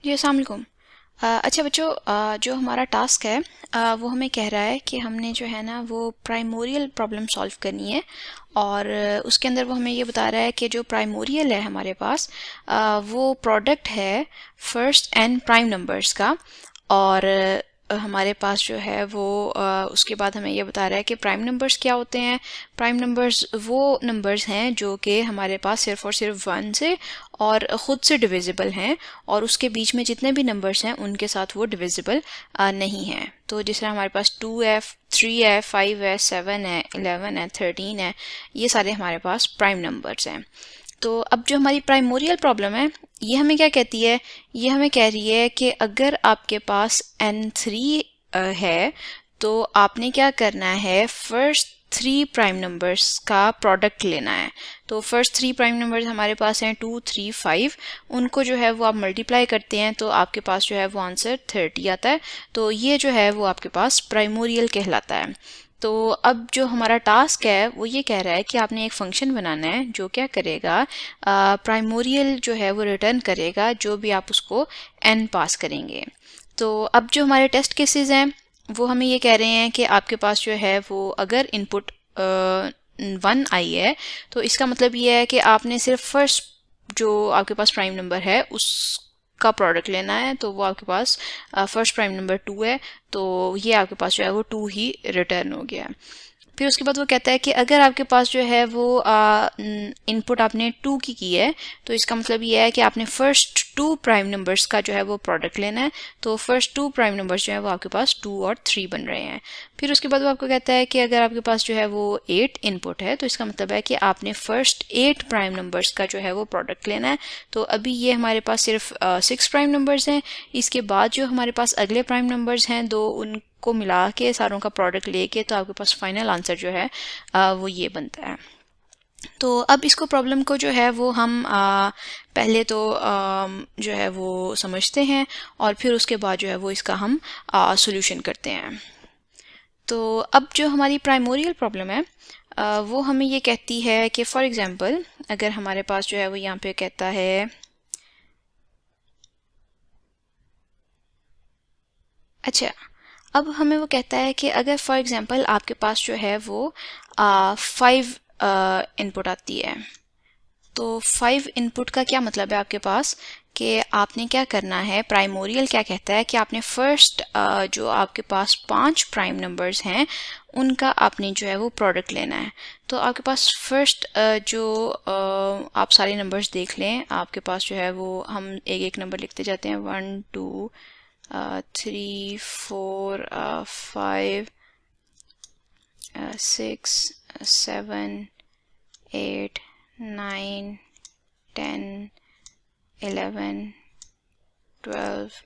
जी अस्सलाम वालेकुम। अच्छा बच्चों, जो हमारा टास्क है वो हमें कह रहा है कि हमने जो है ना वो प्राइमोरियल प्रॉब्लम सॉल्व करनी है। और उसके अंदर वो हमें ये बता रहा है कि जो प्राइमोरियल है हमारे पास वो प्रोडक्ट है फर्स्ट एन प्राइम नंबर्स का। और हमारे पास जो है वो उसके बाद हमें ये बता रहा है कि प्राइम नंबर्स क्या होते हैं। प्राइम नंबर्स वो नंबर्स हैं जो कि हमारे पास सिर्फ और सिर्फ वन से और ख़ुद से डिविजिबल हैं, और उसके बीच में जितने भी नंबर्स हैं उनके साथ वो डिविजिबल नहीं हैं। तो जिस तरह हमारे पास 2 है, 3 है, 5 है, 7 है, 11 है, 13 है, ये सारे हमारे पास प्राइम नंबर्स हैं। तो अब जो हमारी प्राइमोरियल प्रॉब्लम है ये हमें क्या कहती है, ये हमें कह रही है कि अगर आपके पास n3 है तो आपने क्या करना है, फर्स्ट 3 प्राइम नंबर्स का प्रोडक्ट लेना है। तो फर्स्ट 3 प्राइम नंबर्स हमारे पास हैं 2, 3, 5, उनको जो है वो आप मल्टीप्लाई करते हैं तो आपके पास जो है वो आंसर 30 आता है। तो ये जो है वो आपके पास प्राइमोरियल कहलाता है। तो अब जो हमारा टास्क है वो ये कह रहा है कि आपने एक फंक्शन बनाना है जो क्या करेगा, प्राइमोरियल जो है वो रिटर्न करेगा जो भी आप उसको n पास करेंगे। तो अब जो हमारे टेस्ट केसेस हैं वो हमें ये कह रहे हैं कि आपके पास जो है वो अगर इनपुट 1 आई है तो इसका मतलब ये है कि आपने सिर्फ फर्स्ट जो आपके पास प्राइम नंबर है उस का प्रोडक्ट लेना है। तो वो आपके पास फर्स्ट प्राइम नंबर 2 है, तो ये आपके पास जो है वो 2 ही रिटर्न हो गया। फिर उसके बाद वो कहता है कि अगर आपके पास जो है वो इनपुट आपने 2 की है तो इसका मतलब ये है कि आपने फर्स्ट 2 प्राइम नंबर्स का जो है वो प्रोडक्ट लेना है। तो फर्स्ट 2 प्राइम नंबर्स जो है वो आपके पास 2 और 3 बन रहे हैं। फिर उसके बाद वो आपको कहता है कि अगर आपके पास जो है वो 8 इनपुट है तो इसका मतलब है कि आपने फर्स्ट 8 प्राइम नंबर्स का जो है वो प्रोडक्ट लेना है। तो अभी ये हमारे पास सिर्फ 6 प्राइम नंबर्स हैं। इसके बाद जो हमारे पास अगले प्राइम नंबर्स हैं दो, उनको मिला के सारों का प्रोडक्ट लेके तो आपके पास फाइनल आंसर जो है वो ये बनता है। तो अब इसको प्रॉब्लम को जो है वो हम पहले तो जो है वो समझते हैं और फिर उसके बाद जो है वो इसका हम सॉल्यूशन करते हैं। तो अब जो हमारी प्राइमोरियल प्रॉब्लम है वो हमें ये कहती है कि फॉर एग्जांपल अगर हमारे पास जो है वो यहाँ पे कहता है, अच्छा अब हमें वो कहता है कि अगर फॉर एग्जांपल आपके पास जो है वो 5 इनपुट आती है। तो 5 इनपुट का क्या मतलब है आपके पास कि आपने क्या करना है, प्राइमोरियल क्या कहता है कि आपने फर्स्ट जो आपके पास 5 प्राइम नंबर्स हैं उनका आपने जो है वो प्रोडक्ट लेना है। तो आपके पास फर्स्ट जो आप सारे नंबर्स देख लें, आपके पास जो है वो हम एक एक नंबर लिखते जाते हैं, 1, 2, 3, 4, 5, 6, 7, 8, 9, 10, 11, 12,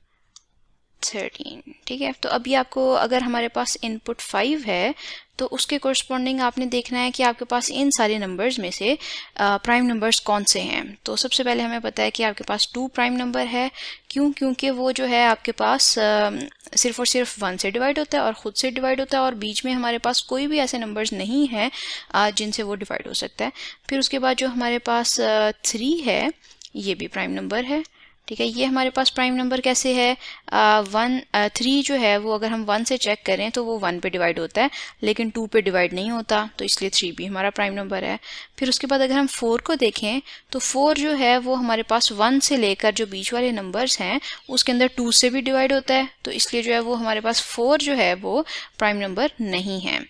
13। ठीक है, तो अभी आपको अगर हमारे पास इनपुट 5 है तो उसके कोरस्पॉन्डिंग आपने देखना है कि आपके पास इन सारे नंबर्स में से प्राइम नंबर्स कौन से हैं। तो सबसे पहले हमें पता है कि आपके पास 2 प्राइम नंबर है। क्यों? क्योंकि वो जो है आपके पास सिर्फ और सिर्फ 1 से डिवाइड होता है और ख़ुद से डिवाइड होता है, और बीच में हमारे पास कोई भी ऐसे नंबर्स नहीं हैं जिनसे वो डिवाइड हो सकता है। फिर उसके बाद जो हमारे पास 3 है ये भी प्राइम नंबर है। ठीक है, ये हमारे पास प्राइम नंबर कैसे है, 3 जो है वो अगर हम 1 से चेक करें तो वो 1 पे डिवाइड होता है लेकिन 2 पे डिवाइड नहीं होता, तो इसलिए 3 भी हमारा प्राइम नंबर है। फिर उसके बाद अगर हम 4 को देखें तो 4 जो है वो हमारे पास 1 से लेकर जो बीच वाले नंबर्स हैं उसके अंदर 2 से भी डिवाइड होता है, तो इसलिए जो है वो हमारे पास 4 जो है वो प्राइम नंबर नहीं है।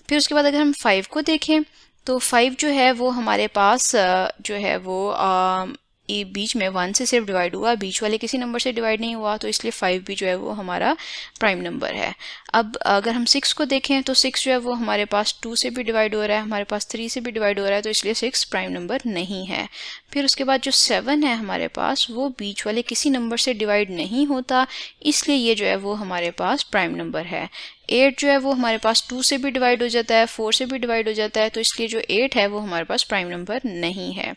फिर उसके बाद अगर हम 5 को देखें तो 5 जो है वो हमारे पास जो है वो ये बीच में 1 से सिर्फ डिवाइड हुआ, बीच वाले किसी नंबर से डिवाइड नहीं हुआ, तो इसलिए 5 भी जो है वो हमारा प्राइम नंबर है। अब अगर हम 6 को देखें तो 6 जो है वो हमारे पास 2 से भी डिवाइड हो रहा है, हमारे पास 3 से भी डिवाइड हो रहा है, तो इसलिए 6 प्राइम नंबर नहीं है। फिर उसके बाद जो 7 है हमारे पास वो बीच वाले किसी नंबर से डिवाइड नहीं होता, इसलिए ये जो है वो हमारे पास प्राइम नंबर है। 8 जो है वो हमारे पास 2 से भी डिवाइड हो जाता है, 4 से भी डिवाइड हो जाता है, तो इसलिए जो 8 है वो हमारे पास प्राइम नंबर नहीं है।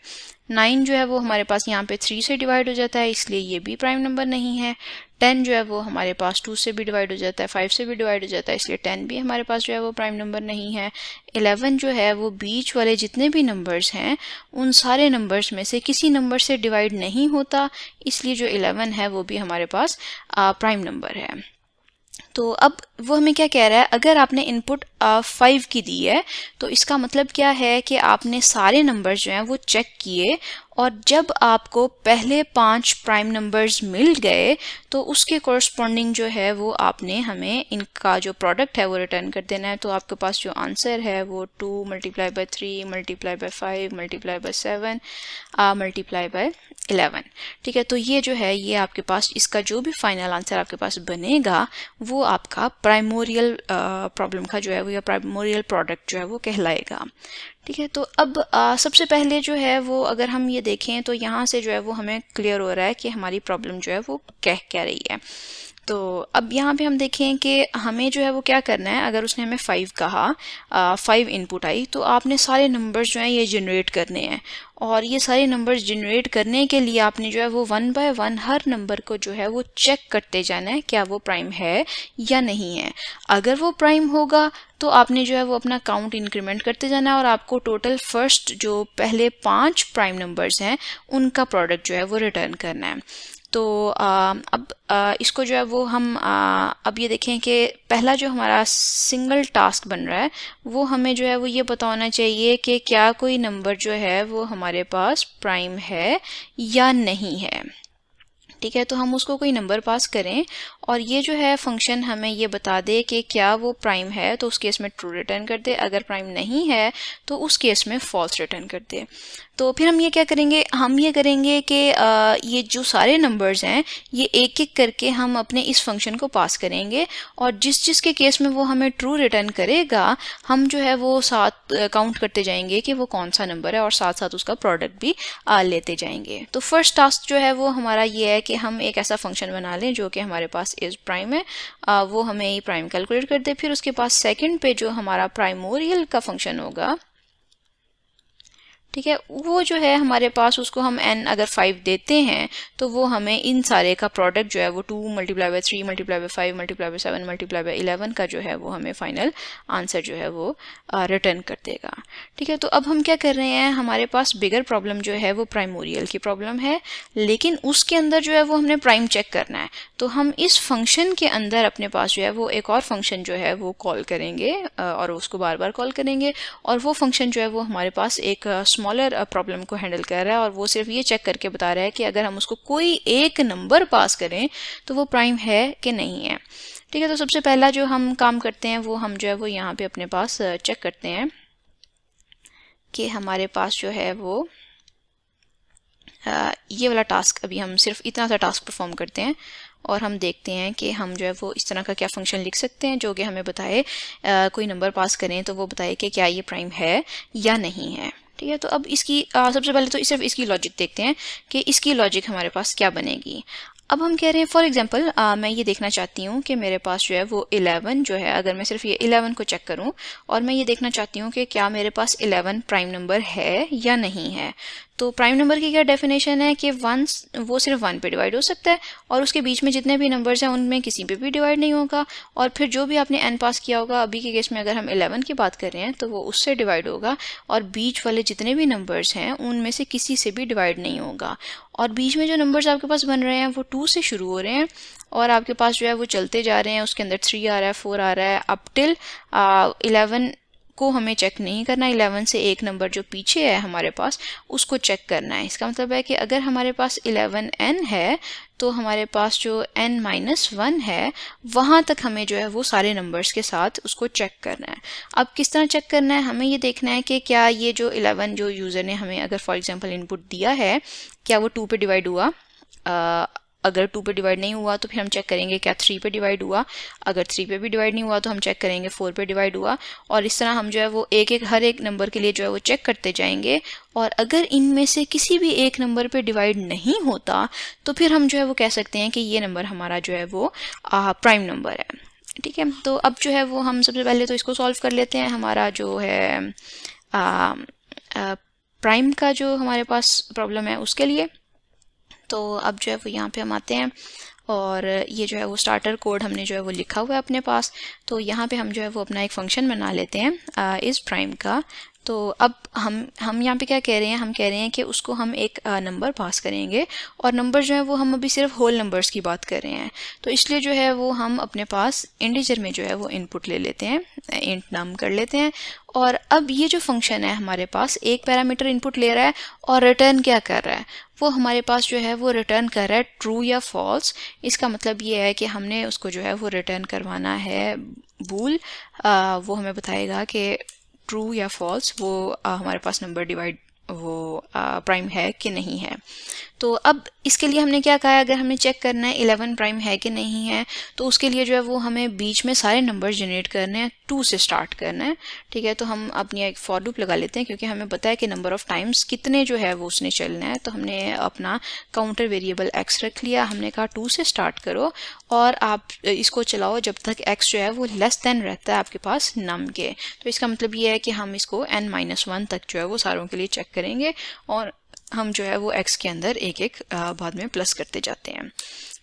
9 जो है वो हमारे पास यहाँ पे 3 से डिवाइड हो जाता है, इसलिए ये भी प्राइम नंबर नहीं है। 10 जो है वो हमारे पास 2 से भी डिवाइड हो जाता है, 5 से भी डिवाइड हो जाता है, इसलिए 10 भी हमारे पास जो है वो प्राइम नंबर नहीं है। 11 जो है वो बीच वाले जितने भी नंबर्स हैं उन सारे नंबर्स में से किसी नंबर से डिवाइड नहीं होता, इसलिए जो 11 है वो भी हमारे पास प्राइम नंबर है। तो अब वो हमें क्या कह रहा है, अगर आपने इनपुट 5 की दी है तो इसका मतलब क्या है कि आपने सारे नंबर्स जो हैं वो चेक किए और जब आपको पहले 5 प्राइम नंबर्स मिल गए तो उसके कॉरस्पॉन्डिंग जो है वो आपने हमें इनका जो प्रोडक्ट है वो रिटर्न कर देना है। तो आपके पास जो आंसर है वो 2 multiply by 3 multiply by 5 multiply by 7 multiply by 11। ठीक है, तो ये जो है ये आपके पास इसका जो भी फाइनल आंसर आपके पास बनेगा वो आपका प्राइमोरियल प्रॉब्लम का जो है वो या प्राइमोरियल प्रोडक्ट जो है वो कहलाएगा। ठीक है, तो अब सबसे पहले जो है वो अगर हम ये देखें तो यहाँ से जो है वो हमें क्लियर हो रहा है कि हमारी प्रॉब्लम जो है वो कह क्या रही है। तो अब यहाँ पे हम देखें कि हमें जो है वो क्या करना है, अगर उसने हमें 5 कहा, 5 इनपुट आई, तो आपने सारे नंबर्स जो हैं ये जनरेट करने हैं और ये सारे नंबर्स जनरेट करने के लिए आपने जो है वो 1 बाय 1 हर नंबर को जो है वो चेक करते जाना है क्या वो प्राइम है या नहीं है। अगर वो प्राइम होगा तो आपने जो है वो अपना काउंट इंक्रीमेंट करते जाना है और आपको टोटल फर्स्ट जो पहले 5 प्राइम नंबर्स हैं उनका प्रोडक्ट जो है वो रिटर्न करना है। तो अब इसको जो है वो हम अब ये देखें कि पहला जो हमारा सिंगल टास्क बन रहा है वो हमें जो है वो ये पता होना चाहिए कि क्या कोई नंबर जो है वो हमारे पास प्राइम है या नहीं है। ठीक है, तो हम उसको कोई नंबर पास करें और ये जो है फंक्शन हमें ये बता दे कि क्या वो प्राइम है, तो उस केस में ट्रू रिटर्न कर दे, अगर प्राइम नहीं है तो उस केस में फॉल्स रिटर्न कर दे। तो फिर हम ये क्या करेंगे, हम ये करेंगे कि ये जो सारे नंबर्स हैं ये एक एक करके हम अपने इस फंक्शन को पास करेंगे और जिस जिस के केस में वो हमें ट्रू रिटर्न करेगा हम जो है वो साथ काउंट करते जाएंगे कि वो कौन सा नंबर है और साथ साथ उसका प्रोडक्ट भी लेते जाएंगे। तो फर्स्ट टास्क जो है वो हमारा ये है कि हम एक ऐसा फंक्शन बना लें जो कि हमारे पास इज प्राइम है, वो हमें ये प्राइम कैलकुलेट कर दे। फिर उसके पास सेकंड पे जो हमारा प्राइमोरियल का फंक्शन होगा, ठीक है, वो जो है हमारे पास उसको हम n अगर 5 देते हैं तो वो हमें इन सारे का प्रोडक्ट जो है वो 2 multiply by 3 multiply by 5 multiply by 7 multiply by 11 का जो है वो हमें फाइनल आंसर जो है वो रिटर्न कर देगा। ठीक है, तो अब हम क्या कर रहे हैं, हमारे पास बिगर प्रॉब्लम जो है वो प्राइमोरियल की प्रॉब्लम है लेकिन उसके अंदर जो है वो हमने प्राइम चेक करना है। तो हम इस फंक्शन के अंदर अपने पास जो है वो एक और फंक्शन जो है वो कॉल करेंगे और उसको बार बार कॉल करेंगे और वो फंक्शन जो है वो हमारे पास एक स्मॉलर प्रॉब्लम को हैंडल कर रहा है और वो सिर्फ ये चेक करके बता रहा है कि अगर हम उसको कोई एक नंबर पास करें तो वो प्राइम है कि नहीं है। ठीक है, तो सबसे पहला जो हम काम करते हैं वो हम जो है वो यहाँ पे अपने पास चेक करते हैं कि हमारे पास जो है वो ये वाला टास्क, अभी हम सिर्फ इतना सा टास्क परफॉर्म करते हैं और हम देखते हैं कि हम जो है वो इस तरह का क्या फंक्शन लिख सकते हैं जो कि हमें बताए कोई नंबर पास करें तो वो बताए कि क्या ये प्राइम है या नहीं है। ठीक है, तो अब इसकी सबसे पहले तो सिर्फ इसकी लॉजिक देखते हैं कि इसकी लॉजिक हमारे पास क्या बनेगी। अब हम कह रहे हैं फॉर एग्जांपल मैं ये देखना चाहती हूँ कि मेरे पास जो है वो 11 जो है, अगर मैं सिर्फ ये 11 को चेक करूँ और मैं ये देखना चाहती हूँ कि क्या मेरे पास 11 प्राइम नंबर है या नहीं है। तो प्राइम नंबर की क्या डेफिनेशन है कि वो सिर्फ 1 पे डिवाइड हो सकता है और उसके बीच में जितने भी नंबर्स हैं उनमें किसी पे भी डिवाइड नहीं होगा और फिर जो भी आपने n पास किया होगा, अभी के केस में अगर हम 11 की बात कर रहे हैं तो वो उससे डिवाइड होगा और बीच वाले जितने भी नंबर्स हैं उनमें से किसी से भी डिवाइड नहीं होगा। और बीच में जो नंबर्स आपके पास बन रहे हैं वो 2 से शुरू हो रहे हैं और आपके पास जो है वो चलते जा रहे हैं, उसके अंदर 3 आ रहा है, 4 आ रहा है, अप टिल 11 को हमें चेक नहीं करना। 11 से एक नंबर जो पीछे है हमारे पास उसको चेक करना है। इसका मतलब है कि अगर हमारे पास 11n है तो हमारे पास जो n-1 है वहाँ तक हमें जो है वो सारे नंबर्स के साथ उसको चेक करना है। अब किस तरह चेक करना है, हमें ये देखना है कि क्या ये जो 11 जो यूज़र ने हमें अगर फॉर एग्जांपल इनपुट दिया है क्या वो 2 पे डिवाइड हुआ। अगर 2 पे डिवाइड नहीं हुआ तो फिर हम चेक करेंगे क्या 3 पे डिवाइड हुआ। अगर 3 पे भी डिवाइड नहीं हुआ तो हम चेक करेंगे 4 पे डिवाइड हुआ और इस तरह हम जो है वो हर एक नंबर के लिए जो है वो चेक करते जाएंगे और अगर इनमें से किसी भी एक नंबर पे डिवाइड नहीं होता तो फिर हम जो है वो कह सकते हैं कि ये नंबर हमारा जो है वो प्राइम नंबर है। ठीक है, तो अब जो है वो हम सबसे पहले तो इसको सॉल्व कर लेते हैं। हमारा जो है प्राइम का जो हमारे पास प्रॉब्लम है उसके लिए, तो अब जो है वो यहाँ पे हम आते हैं और ये जो है वो स्टार्टर कोड हमने जो है वो लिखा हुआ है अपने पास। तो यहाँ पे हम जो है वो अपना एक फंक्शन बना लेते हैं इस प्राइम का। तो अब हम यहाँ पे क्या कह रहे हैं, हम कह रहे हैं कि उसको हम एक नंबर पास करेंगे, और नंबर जो है वो हम अभी सिर्फ होल नंबर्स की बात कर रहे हैं। तो इसलिए जो है वो हम अपने पास इंटीजर में जो है वो इनपुट ले लेते हैं, इंट नाम कर लेते हैं। और अब ये जो फंक्शन है हमारे पास एक पैरामीटर इनपुट ले रहा है और रिटर्न क्या कर रहा है, वो हमारे पास जो है वो रिटर्न कर रहा है ट्रू या फॉल्स। इसका मतलब ये है कि हमने उसको जो है वो रिटर्न करवाना है बूल। वो हमें बताएगा कि ट्रू या फॉल्स वो हमारे पास नंबर डिवाइड वो प्राइम है कि नहीं है। तो अब इसके लिए हमने क्या कहा है, अगर हमें चेक करना है 11 प्राइम है कि नहीं है, तो उसके लिए जो है वो हमें बीच में सारे नंबर जनरेट करने हैं, 2 से स्टार्ट करना है। ठीक है, तो हम अपनी एक फॉर लूप लगा लेते हैं, क्योंकि हमें पता है कि नंबर ऑफ टाइम्स कितने जो है वो उसने चलना है। तो हमने अपना काउंटर वेरिएबल x रख लिया, हमने कहा 2 से स्टार्ट करो और आप इसको चलाओ जब तक x जो है वो लेस देन रहता है आपके पास नम के। तो इसका मतलब ये है कि हम इसको n-1 तक जो है वो सारों के लिए चेक करेंगे, और हम जो है वो x के अंदर एक एक बाद में प्लस करते जाते हैं।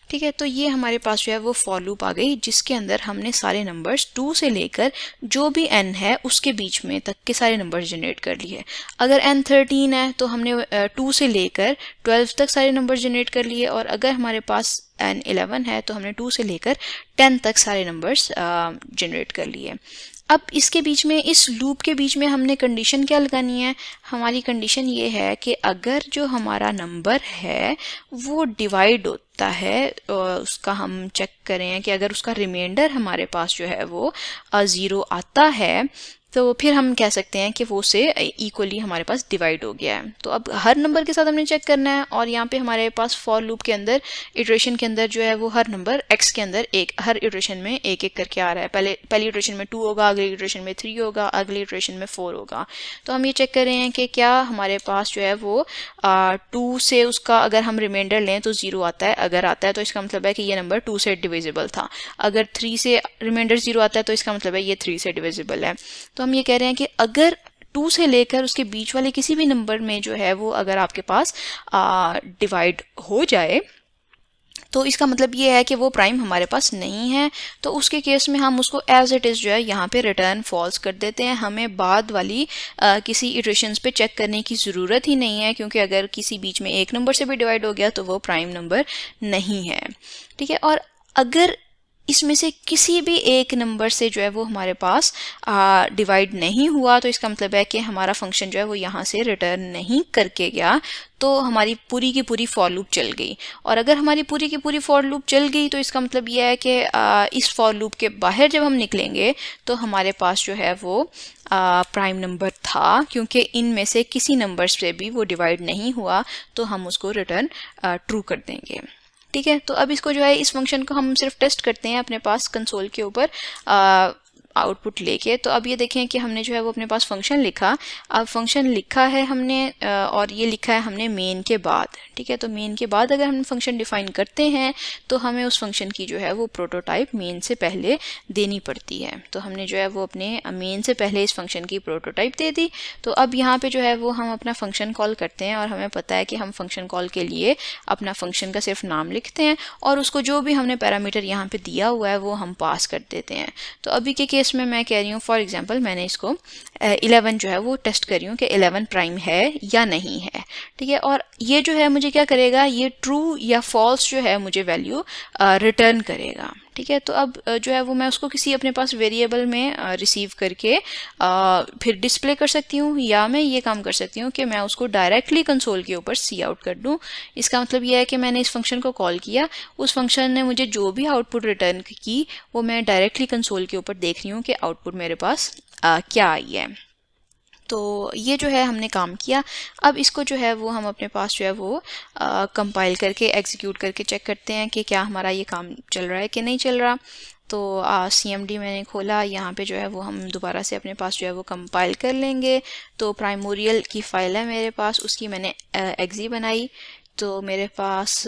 ठीक है, तो ये हमारे पास जो है वो फॉर लूप आ गई, जिसके अंदर हमने सारे नंबर्स 2 से लेकर जो भी n है उसके बीच में तक के सारे नंबर्स जनरेट कर लिए। अगर n 13 है तो हमने 2 से लेकर 12 तक सारे नंबर्स जनरेट कर लिए, और अगर हमारे पास n 11 है तो हमने 2 से लेकर 10 तक सारे नंबर्स जनरेट कर लिए। अब इसके बीच में, इस लूप के बीच में हमने कंडीशन क्या लगानी है, हमारी कंडीशन ये है कि अगर जो हमारा नंबर है वो डिवाइड होता है, उसका हम चेक करें कि अगर उसका रिमाइंडर हमारे पास जो है वो 0 आता है, तो फिर हम कह सकते हैं कि वो से इक्वली हमारे पास डिवाइड हो गया है। तो अब हर नंबर के साथ हमने चेक करना है, और यहाँ पे हमारे पास फॉर लूप के अंदर इटरेशन के अंदर जो है वो हर नंबर x के अंदर हर इटरेशन में एक एक करके आ रहा है। पहली इटरेशन में 2 होगा, अगली इटरेशन में 3 होगा, अगली इटरेशन में 4 होगा। तो हम ये चेक कर रहे हैं कि क्या हमारे पास जो है वो 2 से उसका अगर हम रिमाइंडर लें तो 0 आता है। अगर आता है तो इसका मतलब है कि ये नंबर 2 से डिविजिबल था। अगर 3 से रिमाइंडर 0 आता है तो इसका मतलब है ये 3 से डिविजिबल है। तो हम ये कह रहे हैं कि अगर 2 से लेकर उसके बीच वाले किसी भी नंबर में जो है वो अगर आपके पास डिवाइड हो जाए, तो इसका मतलब ये है कि वो प्राइम हमारे पास नहीं है। तो उसके केस में हम उसको एज इट इज़ जो है यहाँ पे रिटर्न फॉल्स कर देते हैं। हमें बाद वाली किसी इटरेशंस पे चेक करने की ज़रूरत ही नहीं है, क्योंकि अगर किसी बीच में एक नंबर से भी डिवाइड हो गया तो वो प्राइम नंबर नहीं है। ठीक है, और अगर इसमें से किसी भी एक नंबर से जो है वो हमारे पास डिवाइड नहीं हुआ, तो इसका मतलब है कि हमारा फंक्शन जो है वो यहाँ से रिटर्न नहीं करके गया, तो हमारी पूरी की पूरी फॉर लूप चल गई। और अगर हमारी पूरी की पूरी फॉर लूप चल गई तो इसका मतलब यह है कि इस फॉर लूप के बाहर जब हम निकलेंगे तो हमारे पास जो है वो प्राइम नंबर था, क्योंकि इनमें से किसी नंबर से भी वो डिवाइड नहीं हुआ, तो हम उसको रिटर्न ट्रू कर देंगे। ठीक है, तो अब इसको जो है इस फंक्शन को हम सिर्फ टेस्ट करते हैं अपने पास कंसोल के ऊपर आउटपुट लेके। तो अब ये देखें कि हमने जो है वो अपने पास फंक्शन लिखा। अब फंक्शन लिखा है हमने और ये लिखा है हमने मेन के बाद। ठीक है, तो मेन के बाद अगर हम फंक्शन डिफाइन करते हैं तो हमें उस फंक्शन की जो है वो प्रोटोटाइप मेन से पहले देनी पड़ती है। तो हमने जो है वो अपने मेन से पहले इस फंक्शन की प्रोटोटाइप दे दी। तो अब यहाँ पे जो है वो हम अपना फंक्शन कॉल करते हैं, और हमें पता है कि हम फंक्शन कॉल के लिए अपना फंक्शन का सिर्फ नाम लिखते हैं, और उसको जो भी हमने पैरामीटर यहाँ पे दिया हुआ है वो हम पास कर देते हैं। तो अभी के केस में मैं कह रही हूँ, फॉर एग्जांपल मैंने इसको 11 जो है वो टेस्ट कर रही हूँ कि 11 प्राइम है या नहीं है। ठीक है, और ये जो है मुझे क्या करेगा, ये ट्रू या फॉल्स जो है मुझे वैल्यू रिटर्न करेगा। ठीक है, तो अब जो है वो मैं उसको किसी अपने पास वेरिएबल में रिसीव करके फिर डिस्प्ले कर सकती हूँ, या मैं ये काम कर सकती हूँ कि मैं उसको डायरेक्टली कंसोल के ऊपर सी आउट कर दूँ। इसका मतलब यह है कि मैंने इस फंक्शन को कॉल किया, उस फंक्शन ने मुझे जो भी आउटपुट रिटर्न की वो मैं डायरेक्टली कंसोल के ऊपर देख रही हूँ कि आउटपुट मेरे पास क्या आई है। तो ये जो है हमने काम किया। अब इसको जो है वो हम अपने पास जो है वो कंपाइल करके एग्जीक्यूट करके चेक करते हैं कि क्या हमारा ये काम चल रहा है कि नहीं चल रहा। तो CMD मैंने खोला, यहाँ पे जो है वो हम दोबारा से अपने पास जो है वो कंपाइल कर लेंगे। तो प्राइमोरियल की फ़ाइल है मेरे पास, उसकी मैंने एक्जी बनाई। तो मेरे पास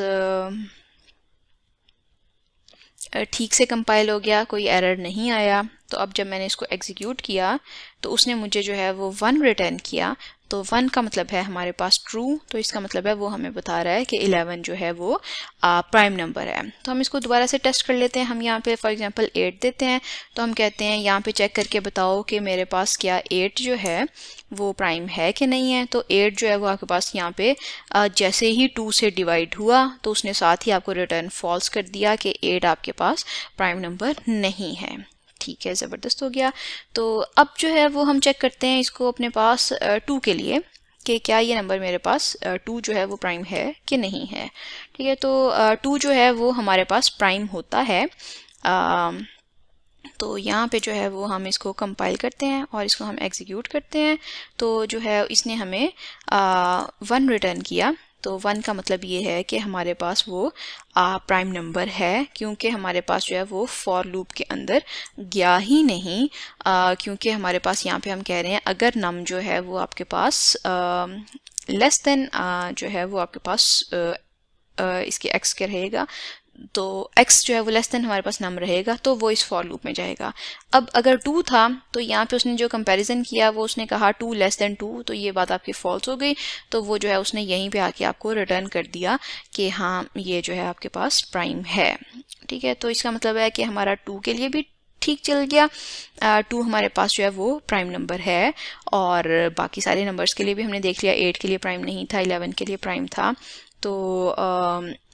ठीक से कंपाइल हो गया, कोई एरर नहीं आया। तो अब जब मैंने इसको एग्जीक्यूट किया तो उसने मुझे जो है वो 1 रिटर्न किया। तो 1 का मतलब है हमारे पास ट्रू, तो इसका मतलब है वो हमें बता रहा है कि 11 जो है वो प्राइम नंबर है। तो हम इसको दोबारा से टेस्ट कर लेते हैं। हम यहाँ पे फॉर एग्जांपल 8 देते हैं, तो हम कहते हैं यहाँ पे चेक करके बताओ कि मेरे पास क्या 8 जो है वो प्राइम है कि नहीं है। तो 8 जो है वो आपके पास यहाँ पे जैसे ही 2 से डिवाइड हुआ तो उसने साथ ही आपको रिटर्न फॉल्स कर दिया कि 8 आपके पास प्राइम नंबर नहीं है। ठीक है, ज़बरदस्त हो गया। तो अब जो है वो हम चेक करते हैं इसको अपने पास 2 के लिए कि क्या ये नंबर मेरे पास 2 जो है वो प्राइम है कि नहीं है। ठीक है, तो 2 जो है वो हमारे पास प्राइम होता है। तो यहाँ पे जो है वो हम इसको कंपाइल करते हैं और इसको हम एग्जीक्यूट करते हैं। तो जो है इसने हमें 1 रिटर्न किया। तो 1 का मतलब ये है कि हमारे पास वो प्राइम नंबर है, क्योंकि हमारे पास जो है वो फॉर लूप के अंदर गया ही नहीं। क्योंकि हमारे पास यहाँ पे हम कह रहे हैं अगर नम जो है वो आपके पास लेस देन जो है वो आपके पास इसके एक्स के रहेगा, तो x जो है वो लेस देन हमारे पास नम रहेगा, तो वो इस फॉर लूप में जाएगा। अब अगर 2 था तो यहाँ पे उसने जो कंपैरिजन किया वो उसने कहा 2 लेस देन 2, तो ये बात आपकी फॉल्स हो गई। तो वो जो है उसने यहीं पे आके आपको रिटर्न कर दिया कि हाँ ये जो है आपके पास प्राइम है। ठीक है, तो इसका मतलब है कि हमारा 2 के लिए भी ठीक चल गया। 2 हमारे पास जो है वो प्राइम नंबर है, और बाकी सारे नंबर्स के लिए भी हमने देख लिया। 8 के लिए प्राइम नहीं था, 11 के लिए प्राइम था। तो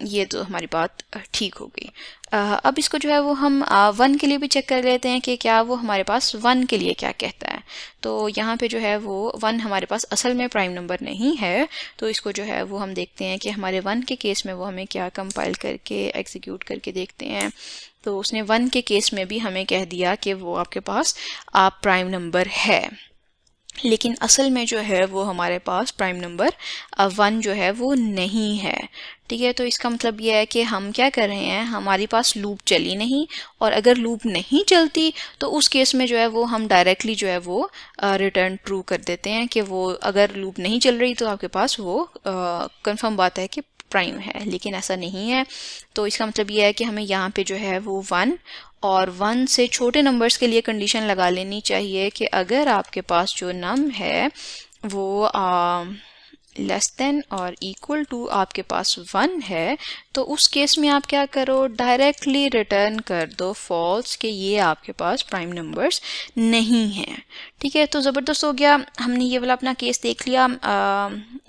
ये तो हमारी बात ठीक हो गई। अब इसको जो है वो हम 1 के लिए भी चेक कर लेते हैं कि क्या वो हमारे पास 1 के लिए क्या कहता है। तो यहाँ पे जो है वो 1 हमारे पास असल में प्राइम नंबर नहीं है। तो इसको जो है वो हम देखते हैं कि हमारे 1 के केस में वो हमें क्या कंपाइल करके एग्जीक्यूट करके देखते हैं। तो उसने 1 के केस में भी हमें कह दिया कि वो आपके पास प्राइम नंबर है, लेकिन असल में जो है वो हमारे पास प्राइम नंबर 1 जो है वो नहीं है। ठीक है, तो इसका मतलब ये है कि हम क्या कर रहे हैं, हमारे पास लूप चली नहीं, और अगर लूप नहीं चलती तो उस केस में जो है वो हम डायरेक्टली जो है वो रिटर्न ट्रू कर देते हैं कि वो अगर लूप नहीं चल रही तो आपके पास वो कंफर्म बात है कि प्राइम है, लेकिन ऐसा नहीं है। तो इसका मतलब ये है कि हमें यहाँ पे जो है वो 1 और 1 से छोटे नंबर्स के लिए कंडीशन लगा लेनी चाहिए कि अगर आपके पास जो नम है वो लेस देन और इक्वल टू आपके पास 1 है, तो उस केस में आप क्या करो, डायरेक्टली रिटर्न कर दो फॉल्स कि ये आपके पास प्राइम नंबर्स नहीं हैं। ठीक है, तो ज़बरदस्त हो गया, हमने ये वाला अपना केस देख लिया।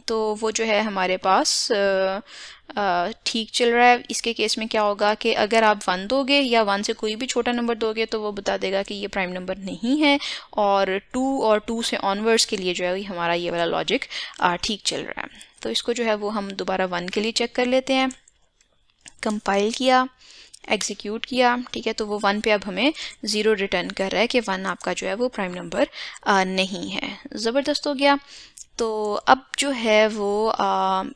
तो वो जो है हमारे पास ठीक चल रहा है। इसके केस में क्या होगा कि अगर आप 1 दोगे या 1 से कोई भी छोटा नंबर दोगे तो वो बता देगा कि ये प्राइम नंबर नहीं है, और 2 से ऑनवर्ड्स के लिए जो है हमारा ये वाला लॉजिक ठीक चल रहा है। तो इसको जो है वो हम दोबारा 1 के लिए चेक कर लेते हैं। कंपाइल किया, एग्जीक्यूट किया। ठीक है, तो वो 1 पे अब हमें 0 रिटर्न कर रहा है कि 1 आपका जो है वो प्राइम नंबर नहीं है। ज़बरदस्त हो गया। तो अब जो है वो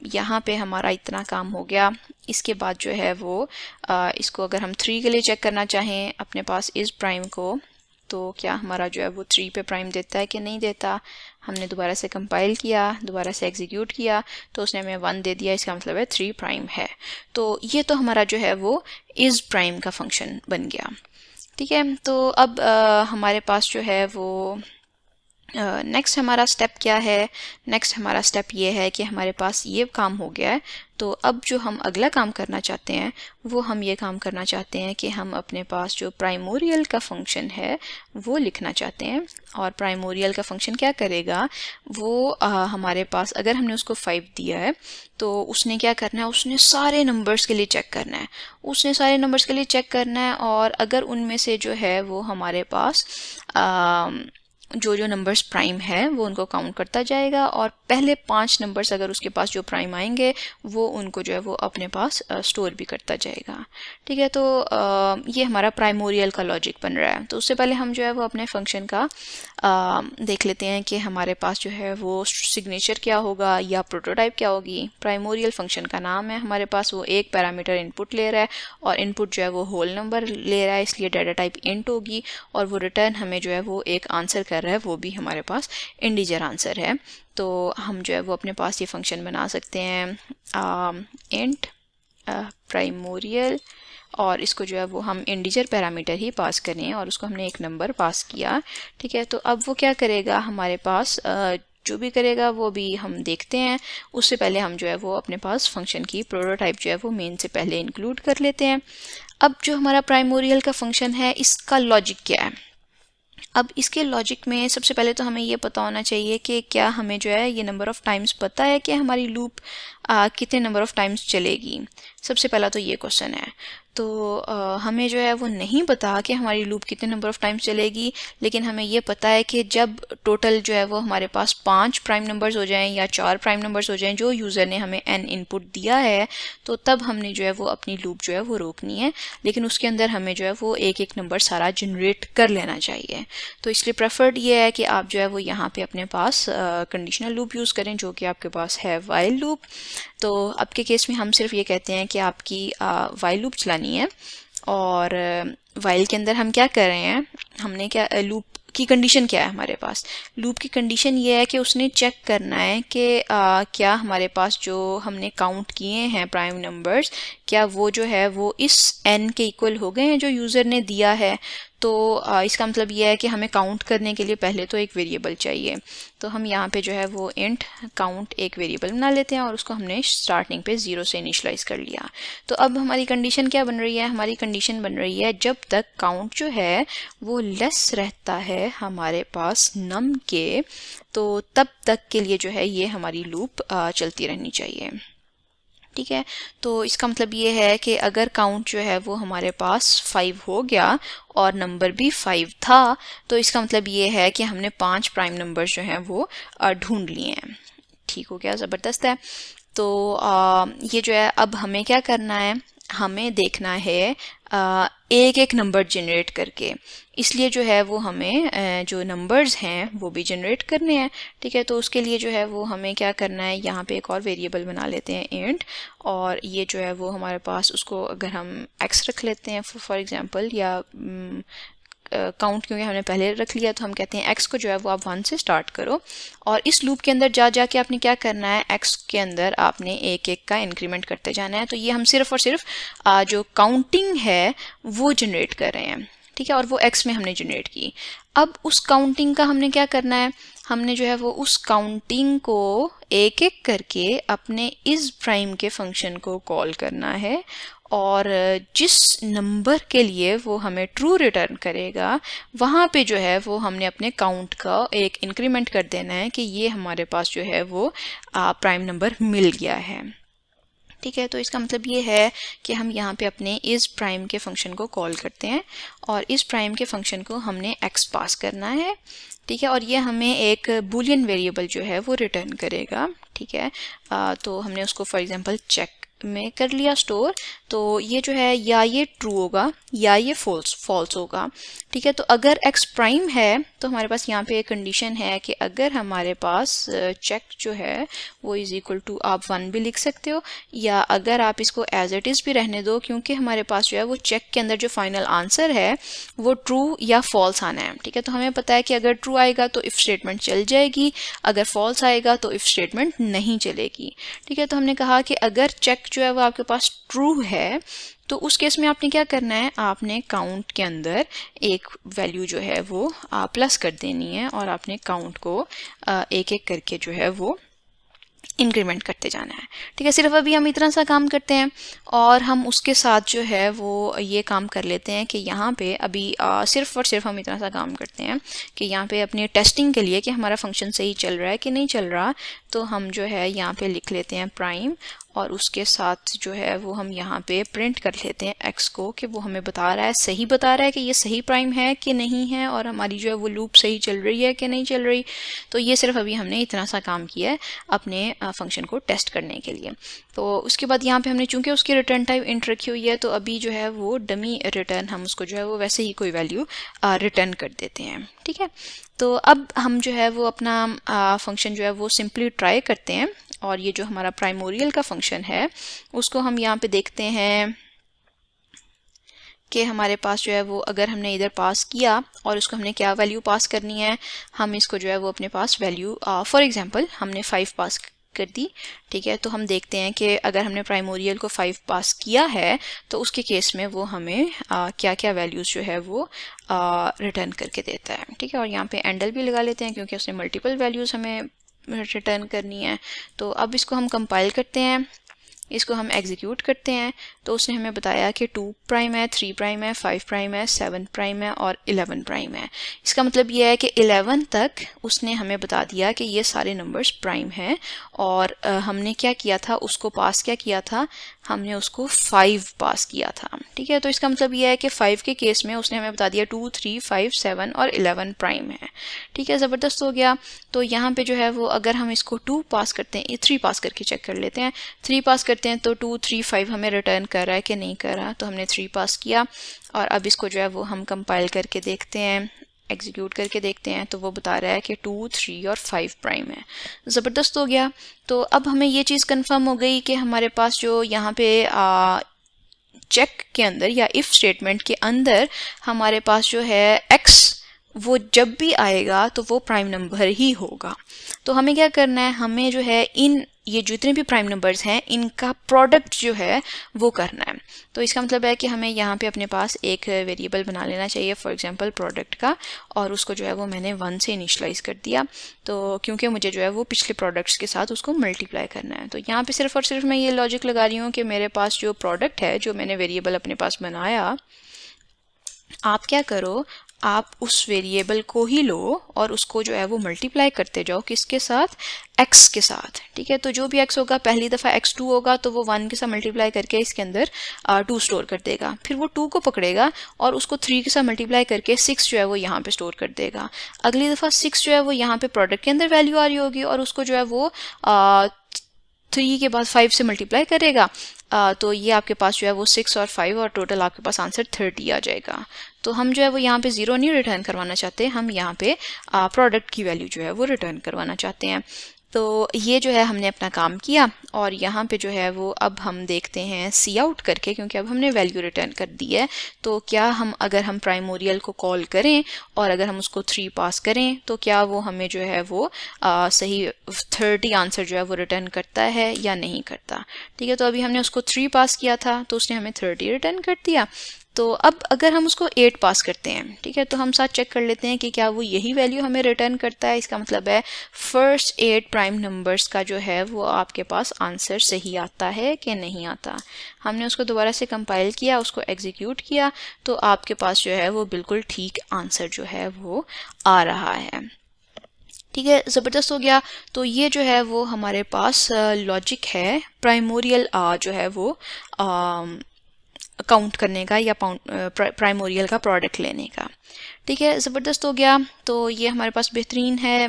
यहाँ पे हमारा इतना काम हो गया। इसके बाद जो है वो इसको अगर हम 3 के लिए चेक करना चाहें अपने पास इस प्राइम को, तो क्या हमारा जो है वो 3 पे प्राइम देता है कि नहीं देता। हमने दोबारा से कंपाइल किया, दोबारा से एग्जीक्यूट किया, तो उसने हमें 1 दे दिया, इसका मतलब है 3 प्राइम है। तो ये तो हमारा जो है वो इस प्राइम का फंक्शन बन गया। ठीक है, तो अब हमारे पास जो है वो नेक्स्ट हमारा स्टेप क्या है। नेक्स्ट हमारा स्टेप ये है कि हमारे पास ये काम हो गया है, तो अब जो हम अगला काम करना चाहते हैं वो हम ये काम करना चाहते हैं कि हम अपने पास जो प्राइमोरियल का फंक्शन है वो लिखना चाहते हैं। और प्राइमोरियल का फंक्शन क्या करेगा, वो हमारे पास अगर हमने उसको 5 दिया है तो उसने क्या करना है, उसने सारे नंबर्स के लिए चेक करना है। उसने सारे नंबर्स के लिए चेक करना है, और अगर उनमें से जो है वो हमारे पास जो जो नंबर्स प्राइम है वो उनको काउंट करता जाएगा, और पहले 5 नंबर्स अगर उसके पास जो प्राइम आएंगे वो उनको जो है वो अपने पास स्टोर भी करता जाएगा। ठीक है, तो ये हमारा प्राइमोरियल का लॉजिक बन रहा है। तो उससे पहले हम जो है वो अपने फंक्शन का देख लेते हैं कि हमारे पास जो है वो सिग्नेचर क्या होगा या प्रोटोटाइप क्या होगी। प्राइमोरियल फंक्शन का नाम है, हमारे पास वो एक पैरामीटर इनपुट ले रहा है, और इनपुट जो है वो होल नंबर ले रहा है, इसलिए डाटा टाइप इंट होगी, और वो रिटर्न हमें जो है वो एक आंसर कर रहा है, वो भी हमारे पास इंटीजर आंसर है। तो हम जो है वो अपने पास ये फंक्शन बना सकते हैं इंट प्राइमोरियल और इसको जो है वो हम इंटीजर पैरामीटर ही पास करें और उसको हमने एक नंबर पास किया, ठीक है। तो अब वो क्या करेगा, हमारे पास जो भी करेगा वो भी हम देखते हैं। उससे पहले हम जो है वो अपने पास फंक्शन की प्रोटोटाइप जो है वो मेन से पहले इंक्लूड कर लेते हैं। अब जो हमारा प्राइमोरियल का फंक्शन है इसका लॉजिक क्या है। अब इसके लॉजिक में सबसे पहले तो हमें ये पता होना चाहिए कि क्या हमें जो है ये नंबर ऑफ़ टाइम्स पता है कि हमारी लूप कितने नंबर ऑफ़ टाइम्स चलेगी। सबसे पहला तो ये क्वेश्चन है। तो हमें जो है वो नहीं पता कि हमारी लूप कितने नंबर ऑफ़ टाइम्स चलेगी, लेकिन हमें ये पता है कि जब टोटल जो है वो हमारे पास 5 प्राइम नंबर्स हो जाएं या 4 प्राइम नंबर्स हो जाएं जो यूज़र ने हमें n इनपुट दिया है, तो तब हमने जो है वो अपनी लूप जो है वो रोकनी है। लेकिन उसके अंदर हमें जो है वो एक एक नंबर सारा जनरेट कर लेना चाहिए। तो इसलिए प्रेफर्ड ये है कि आप जो है वो यहाँ पे अपने पास कंडीशनल लूप यूज़ करें जो कि आपके पास है वाइल लूप। तो आपके केस में हम सिर्फ ये कहते हैं कि आपकी वाइल लूप चलानी है और वाइल के अंदर हम क्या कर रहे हैं, हमने क्या लूप की कंडीशन क्या है हमारे पास। लूप की कंडीशन ये है कि उसने चेक करना है कि क्या हमारे पास जो हमने काउंट किए हैं प्राइम नंबर्स, क्या वो जो है वो इस n के इक्वल हो गए हैं जो यूज़र ने दिया है। तो इसका मतलब ये है कि हमें काउंट करने के लिए पहले तो एक वेरिएबल चाहिए। तो हम यहाँ पे जो है वो इंट काउंट एक वेरिएबल बना लेते हैं और उसको हमने स्टार्टिंग पे 0 से इनिशलाइज कर लिया। तो अब हमारी कंडीशन क्या बन रही है, हमारी कंडीशन बन रही है जब तक काउंट जो है वो लेस रहता है हमारे पास नम के, तो तब तक के लिए जो है ये हमारी लूप चलती रहनी चाहिए, ठीक है। तो इसका मतलब ये है कि अगर काउंट जो है वो हमारे पास 5 हो गया और नंबर भी 5 था, तो इसका मतलब ये है कि हमने 5 प्राइम नंबर्स जो हैं वो ढूंढ लिए हैं। ठीक हो गया, ज़बरदस्त है। तो ये जो है अब हमें क्या करना है, हमें देखना है एक एक नंबर जनरेट करके। इसलिए जो है वो हमें जो नंबर्स हैं वो भी जनरेट करने हैं, ठीक है। तो उसके लिए जो है वो हमें क्या करना है, यहाँ पे एक और वेरिएबल बना लेते हैं इंट, और ये जो है वो हमारे पास उसको अगर हम x रख लेते हैं फॉर एग्जांपल, या काउंट क्योंकि हमने पहले रख लिया तो हम कहते हैं x को जो है वो आप 1 से स्टार्ट करो, और इस लूप के अंदर जाके आपने क्या करना है, x के अंदर आपने एक एक का इंक्रीमेंट करते जाना है। तो ये हम सिर्फ और सिर्फ जो काउंटिंग है वो जनरेट कर रहे हैं, ठीक है, और वो x में हमने जनरेट की। अब उस काउंटिंग का हमने क्या करना है, हमने जो है वो उस काउंटिंग को एक एक करके अपने इस प्राइम के फंक्शन को कॉल करना है, और जिस नंबर के लिए वो हमें ट्रू रिटर्न करेगा वहाँ पे जो है वो हमने अपने काउंट का एक इंक्रीमेंट कर देना है कि ये हमारे पास जो है वो प्राइम नंबर मिल गया है, ठीक है। तो इसका मतलब ये है कि हम यहाँ पे अपने इस प्राइम के फंक्शन को कॉल करते हैं और इस प्राइम के फंक्शन को हमने x पास करना है, ठीक है, और ये हमें एक बूलियन वेरिएबल जो है वो रिटर्न करेगा, ठीक है। तो हमने उसको फॉर एग्जांपल चेक में कर लिया स्टोर, तो ये जो है या ये ट्रू होगा या ये फॉल्स होगा, ठीक है। तो अगर x प्राइम है तो हमारे पास यहाँ पे एक कंडीशन है कि अगर हमारे पास चेक जो है वो इज इक्वल टू, आप 1 भी लिख सकते हो, या अगर आप इसको एज इट इज़ भी रहने दो, क्योंकि हमारे पास जो है वो चेक के अंदर जो फाइनल आंसर है वो ट्रू या फॉल्स आना है, ठीक है। तो हमें पता है कि अगर ट्रू आएगा तो इफ़ स्टेटमेंट चल जाएगी, अगर फॉल्स आएगा तो इफ़ स्टेटमेंट नहीं चलेगी, ठीक है। तो हमने कहा कि अगर चेक जो है वो आपके पास ट्रू है तो उस केस में आपने क्या करना है, आपने काउंट के अंदर एक वैल्यू जो है वो प्लस कर देनी है और आपने काउंट को एक एक करके जो है वो इंक्रीमेंट करते जाना है, ठीक है। सिर्फ अभी हम इतना सा काम करते हैं और हम उसके साथ जो है वो ये काम कर लेते हैं कि यहाँ पे अभी सिर्फ और सिर्फ हम इतना सा काम करते हैं कि यहाँ पे अपनी टेस्टिंग के लिए कि हमारा फंक्शन सही चल रहा है कि नहीं चल रहा, तो हम जो है यहाँ पे लिख लेते हैं प्राइम, और उसके साथ जो है वो हम यहाँ पे प्रिंट कर लेते हैं x को कि वो हमें बता रहा है, सही बता रहा है कि ये सही प्राइम है कि नहीं है, और हमारी जो है वो लूप सही चल रही है कि नहीं चल रही। तो ये सिर्फ अभी हमने इतना सा काम किया है अपने फंक्शन को टेस्ट करने के लिए। तो उसके बाद यहाँ पे हमने चूंकि उसकी रिटर्न टाइप इंट रखी हुई है, तो अभी जो है वो डमी रिटर्न हम उसको जो है वो वैसे ही कोई वैल्यू रिटर्न कर देते हैं, ठीक है। तो अब हम जो है वो अपना फंक्शन जो है वो सिंपली ट्राई करते हैं, और ये जो हमारा प्राइमोरियल का फंक्शन है उसको हम यहाँ पे देखते हैं कि हमारे पास जो है वो अगर हमने इधर पास किया और उसको हमने क्या वैल्यू पास करनी है, हम इसको जो है वो अपने पास वैल्यू फॉर एग्जांपल हमने 5 पास कर दी। ठीक है, तो हम देखते हैं कि अगर हमने प्राइमोरियल को 5 पास किया है तो उसके केस में वो हमें क्या क्या वैल्यूज़ जो है वो रिटर्न करके देता है। ठीक है, और यहाँ पे एंडल भी लगा लेते हैं क्योंकि उसने मल्टीपल वैल्यूज़ हमें रिटर्न करनी है। तो अब इसको हम कंपाइल करते हैं, इसको हम एग्जीक्यूट करते हैं। तो उसने हमें बताया कि 2 प्राइम है, 3 प्राइम है, 5 प्राइम है, 7 प्राइम है और 11 प्राइम है। इसका मतलब यह है कि 11 तक उसने हमें बता दिया कि ये सारे नंबर्स प्राइम हैं। और हमने क्या किया था, उसको पास क्या किया था, हमने उसको 5 पास किया था। ठीक है, तो इसका मतलब यह है कि 5 के केस में उसने हमें बता दिया 2, 3, 5, 7 और 11 प्राइम है। ठीक है, ज़बरदस्त हो गया। तो यहाँ पे जो है वो अगर हम इसको 2 पास करते हैं, 3 पास करके चेक कर लेते हैं। 3 पास करते हैं तो 2, 3, 5 हमें रिटर्न कर रहा है कि नहीं कर रहा। तो हमने 3 पास किया और अब इसको जो है वो हम कंपाइल करके देखते हैं, एग्जीक्यूट करके देखते हैं। तो वो बता रहा है कि 2, 3 और 5 प्राइम है। ज़बरदस्त हो गया। तो अब हमें ये चीज़ कंफर्म हो गई कि हमारे पास जो यहाँ पे चेक के अंदर या इफ़ स्टेटमेंट के अंदर हमारे पास जो है x वो जब भी आएगा तो वो प्राइम नंबर ही होगा। तो हमें क्या करना है, हमें जो है इन ये जितने भी प्राइम नंबर्स हैं इनका प्रोडक्ट जो है वो करना है। तो इसका मतलब है कि हमें यहाँ पे अपने पास एक वेरिएबल बना लेना चाहिए, फॉर एग्जांपल प्रोडक्ट का, और उसको जो है वो मैंने 1 से इनिशलाइज कर दिया। तो क्योंकि मुझे जो है वो पिछले प्रोडक्ट्स के साथ उसको मल्टीप्लाई करना है। तो यहाँ पे सिर्फ और सिर्फ मैं ये लॉजिक लगा रही हूँ कि मेरे पास जो प्रोडक्ट है, जो मैंने वेरिएबल अपने पास बनाया, आप क्या करो, आप उस वेरिएबल को ही लो और उसको जो है वो मल्टीप्लाई करते जाओ, किसके साथ, x के साथ। ठीक है, तो जो भी x होगा, पहली दफ़ा x2 होगा तो वो 1 के साथ मल्टीप्लाई करके इसके अंदर 2 स्टोर कर देगा। फिर वो 2 को पकड़ेगा और उसको 3 के साथ मल्टीप्लाई करके 6 जो है वो यहाँ पे स्टोर कर देगा। अगली दफ़ा 6 जो है वो यहाँ पे प्रोडक्ट के अंदर वैल्यू आ रही होगी और उसको जो है वो 3 के बाद 5 से मल्टीप्लाई करेगा। तो ये आपके पास जो है वो 6 और 5 और टोटल आपके पास आंसर 30 आ जाएगा। तो हम जो है वो यहाँ पे 0 नहीं रिटर्न करवाना चाहते, हम यहाँ पे प्रोडक्ट की वैल्यू जो है वो रिटर्न करवाना चाहते हैं। तो ये जो है हमने अपना काम किया और यहाँ पे जो है वो अब हम देखते हैं सी आउट करके, क्योंकि अब हमने वैल्यू रिटर्न कर दी है। तो क्या हम अगर हम प्राइमोरियल को कॉल करें और अगर हम उसको 3 पास करें तो क्या वो हमें जो है वो सही 30 आंसर जो है वो रिटर्न करता है या नहीं करता। ठीक है, तो अभी हमने उसको 3 पास किया था तो उसने हमें 30 रिटर्न कर दिया। तो अब अगर हम उसको 8 पास करते हैं, ठीक है, तो हम साथ चेक कर लेते हैं कि क्या वो यही वैल्यू हमें रिटर्न करता है। इसका मतलब है फर्स्ट 8 प्राइम नंबर्स का जो है वो आपके पास आंसर सही आता है कि नहीं आता। हमने उसको दोबारा से कंपाइल किया, उसको एग्जीक्यूट किया, तो आपके पास जो है वो बिल्कुल ठीक आंसर जो है वो आ रहा है। ठीक है, ज़बरदस्त हो गया। तो ये जो है वो हमारे पास लॉजिक है प्राइमोरियल जो है वो काउंट करने का या प्राइमोरियल का प्रोडक्ट लेने का। ठीक है, ज़बरदस्त हो गया। तो ये हमारे पास बेहतरीन है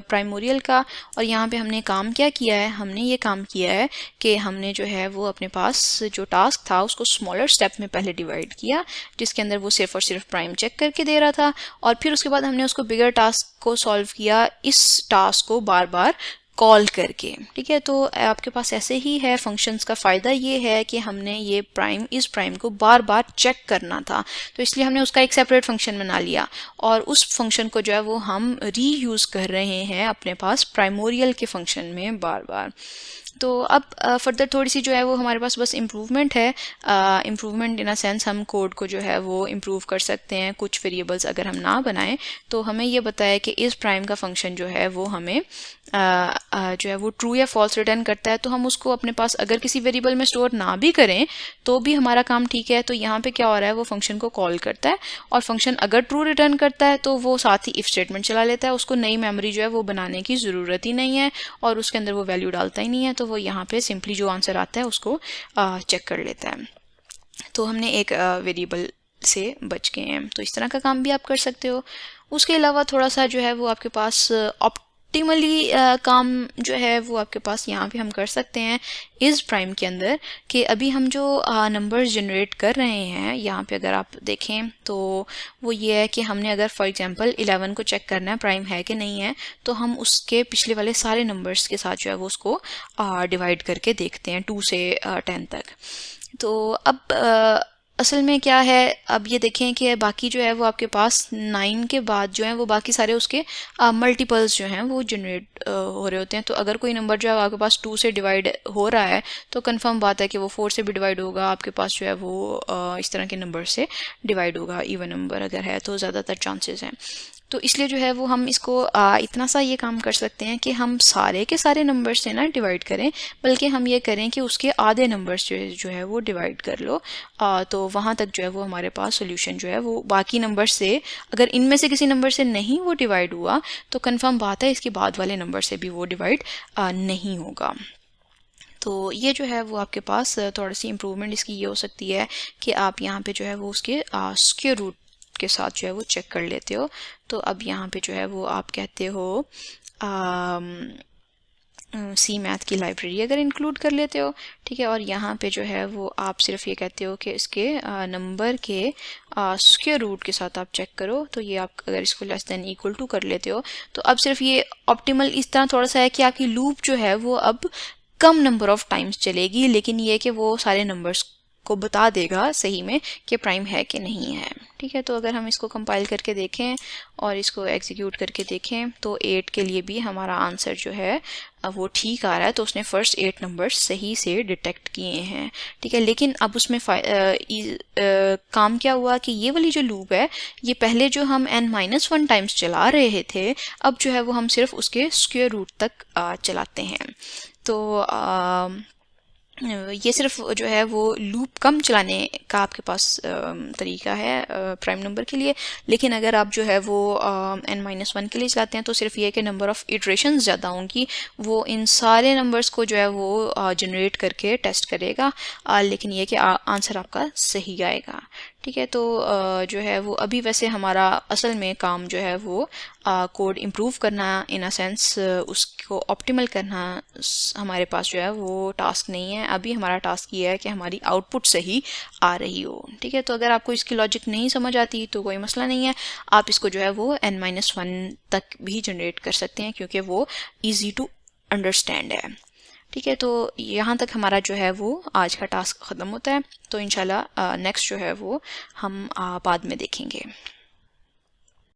प्राइमोरियल का। और यहाँ पे हमने काम क्या किया है, हमने ये काम किया है कि हमने जो है वो अपने पास जो टास्क था उसको स्मॉलर स्टेप में पहले डिवाइड किया, जिसके अंदर वो सिर्फ और सिर्फ प्राइम चेक करके दे रहा था, और फिर उसके बाद हमने उसको बिगर टास्क को सॉल्व किया, इस टास्क को बार बार कॉल करके। ठीक है, तो आपके पास ऐसे ही है। फंक्शंस का फ़ायदा ये है कि हमने ये इस प्राइम को बार बार चेक करना था, तो इसलिए हमने उसका एक सेपरेट फंक्शन बना लिया और उस फंक्शन को जो है वो हम रीयूज़ कर रहे हैं अपने पास प्राइमोरियल के फंक्शन में बार बार। तो अब फर्दर थोड़ी सी जो है वो हमारे पास बस इम्प्रूवमेंट है। इम्प्रूवमेंट इन अ सेंस हम कोड को जो है वो इम्प्रूव कर सकते हैं। कुछ वेरिएबल्स अगर हम ना बनाएं तो हमें ये बताया कि इस प्राइम का फंक्शन जो है वो हमें जो है वो ट्रू या फॉल्स रिटर्न करता है। तो हम उसको अपने पास अगर किसी वेरिएबल में स्टोर ना भी करें तो भी हमारा काम ठीक है। तो यहाँ पे क्या हो रहा है, वो फंक्शन को कॉल करता है और फंक्शन अगर ट्रू रिटर्न करता है तो वो साथ ही इफ स्टेटमेंट चला लेता है। उसको नई मेमोरी जो है वो बनाने की ज़रूरत ही नहीं है और उसके अंदर वो वैल्यू डालता ही नहीं है। तो वो यहाँ पे सिंपली जो आंसर आता है उसको चेक कर लेता है। तो हमने एक वेरिएबल से बच गए हैं। तो इस तरह का काम भी आप कर सकते हो। उसके अलावा थोड़ा सा जो है वो आपके पास ऑप्टिमली काम जो है वो आपके पास यहाँ पे हम कर सकते हैं इस प्राइम के अंदर, कि अभी हम जो नंबर्स जनरेट कर रहे हैं यहाँ पे अगर आप देखें तो वो ये है कि हमने अगर फॉर एग्जांपल 11 को चेक करना है प्राइम है कि नहीं है, तो हम उसके पिछले वाले सारे नंबर्स के साथ जो है वो उसको डिवाइड करके देखते हैं 2 से 10 तक। तो अब असल में क्या है, अब ये देखें कि बाकी जो है वो आपके पास 9 के बाद जो है वो बाकी सारे उसके मल्टीपल्स जो हैं वो जनरेट हो रहे होते हैं। तो अगर कोई नंबर जो है आपके पास 2 से डिवाइड हो रहा है तो कंफर्म बात है कि वो 4 से भी डिवाइड होगा, आपके पास जो है वो इस तरह के नंबर से डिवाइड होगा। इवन नंबर अगर है तो ज़्यादातर चांसेस हैं। तो इसलिए जो है वो हम इसको इतना सा ये काम कर सकते हैं कि हम सारे के सारे नंबर्स से ना डिवाइड करें, बल्कि हम ये करें कि उसके आधे नंबर्स जो है वो डिवाइड कर लो। तो वहाँ तक जो है वो हमारे पास सोल्यूशन जो है वो बाकी नंबर से, अगर इनमें से किसी नंबर से नहीं वो डिवाइड हुआ तो कंफर्म बात है इसके बाद वाले नंबर से भी वो डिवाइड नहीं होगा। तो ये जो है वो आपके पास थोड़ी सी इम्प्रूवमेंट इसकी ये हो सकती है कि आप यहाँ पे जो है वो उसके स्क्वायर रूट के साथ जो है वो चेक कर लेते हो। तो अब यहाँ पे जो है वो आप कहते हो सी मैथ की लाइब्रेरी अगर इंक्लूड कर लेते हो, ठीक है, और यहाँ पे जो है वो आप सिर्फ ये कहते हो कि इसके नंबर के स्क्वायर रूट के साथ आप चेक करो। तो ये आप अगर इसको लेस देन इक्वल टू कर लेते हो तो अब सिर्फ ये ऑप्टिमल इस तरह थोड़ा सा है कि आपकी लूप जो है वो अब कम नंबर ऑफ टाइम्स चलेगी, लेकिन ये कि वो सारे नंबर्स को बता देगा सही में कि प्राइम है कि नहीं है। ठीक है, तो अगर हम इसको कंपाइल करके देखें और इसको एग्जीक्यूट करके देखें तो 8 के लिए भी हमारा आंसर जो है वो ठीक आ रहा है। तो उसने फर्स्ट 8 नंबर्स सही से डिटेक्ट किए हैं। ठीक है, लेकिन अब उसमें काम क्या हुआ कि ये वाली जो लूप है ये पहले जो हम n-1 टाइम्स चला रहे थे, अब जो है वो हम सिर्फ उसके स्क्वायर रूट तक चलाते हैं। तो ये सिर्फ जो है वो लूप कम चलाने का आपके पास तरीका है प्राइम नंबर के लिए। लेकिन अगर आप जो है वो n-1 के लिए चलाते हैं तो सिर्फ ये कि नंबर ऑफ़ इटरेशंस ज़्यादा होंगी, वो इन सारे नंबर्स को जो है वो जनरेट करके टेस्ट करेगा, लेकिन ये कि आंसर आपका सही आएगा। ठीक है, तो जो है वो अभी वैसे हमारा असल में काम जो है वो कोड इम्प्रूव करना, इन अ सेंस उसको ऑप्टिमल करना हमारे पास जो है वो टास्क नहीं है। अभी हमारा टास्क ये है कि हमारी आउटपुट सही आ रही हो। ठीक है, तो अगर आपको इसकी लॉजिक नहीं समझ आती तो कोई मसला नहीं है, आप इसको जो है वो n-1 तक भी जनरेट कर सकते हैं क्योंकि वो ईजी टू अंडरस्टैंड है। ठीक है, तो यहाँ तक हमारा जो है वो आज का टास्क ख़त्म होता है। तो इंशाल्लाह नेक्स्ट जो है वो हम बाद में देखेंगे।